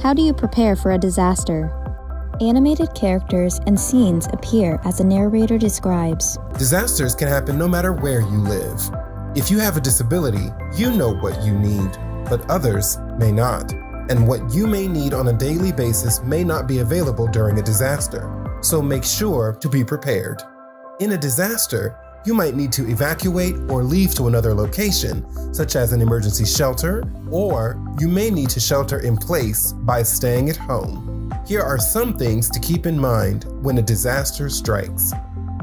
How do you prepare for a disaster? Animated characters and scenes appear as the narrator describes. Disasters can happen no matter where you live. If you have a disability, you know what you need, but others may not. And what you may need on a daily basis may not be available during a disaster. So make sure to be prepared. In a disaster, you might need to evacuate or leave to another location, such as an emergency shelter, or you may need to shelter in place by staying at home. Here are some things to keep in mind when a disaster strikes.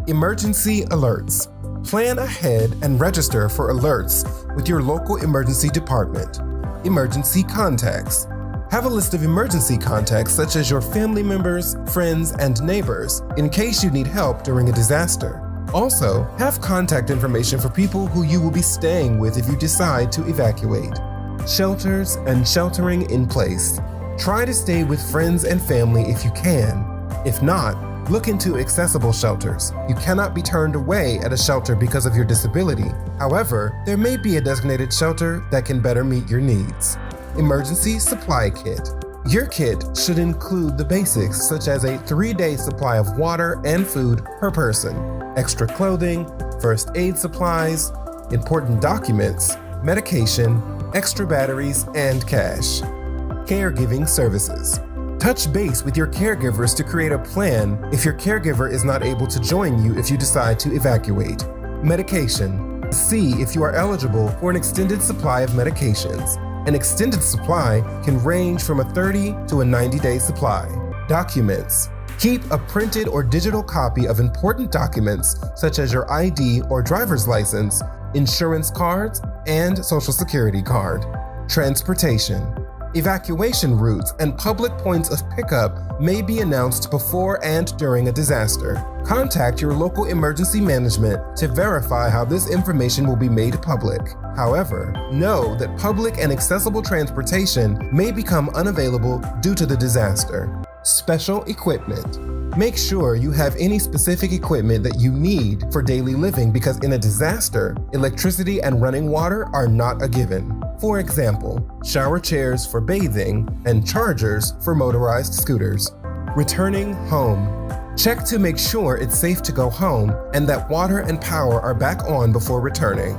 Emergency alerts. Plan ahead and register for alerts with your local emergency department. Emergency contacts. Have a list of emergency contacts such as your family members, friends, and neighbors in case you need help during a disaster. Also, have contact information for people who you will be staying with if you decide to evacuate. Shelters and sheltering in place. Try to stay with friends and family if you can. If not, look into accessible shelters. You cannot be turned away at a shelter because of your disability. However, there may be a designated shelter that can better meet your needs. Emergency supply kit. Your kit should include the basics such as a 3-day supply of water and food per person, extra clothing, first aid supplies, important documents, medication, extra batteries, and cash. Caregiving services. Touch base with your caregivers to create a plan if your caregiver is not able to join you if you decide to evacuate. Medication. See if you are eligible for an extended supply of medications. An extended supply can range from a 30 to a 90-day supply. Documents. Keep a printed or digital copy of important documents such as your ID or driver's license, insurance cards, and social security card. Transportation. Evacuation routes and public points of pickup may be announced before and during a disaster. Contact your local emergency management to verify how this information will be made public. However, know that public and accessible transportation may become unavailable due to the disaster. Special equipment. Make sure you have any specific equipment that you need for daily living because in a disaster, electricity and running water are not a given. For example, shower chairs for bathing and chargers for motorized scooters. Returning home. Check to make sure it's safe to go home and that water and power are back on before returning.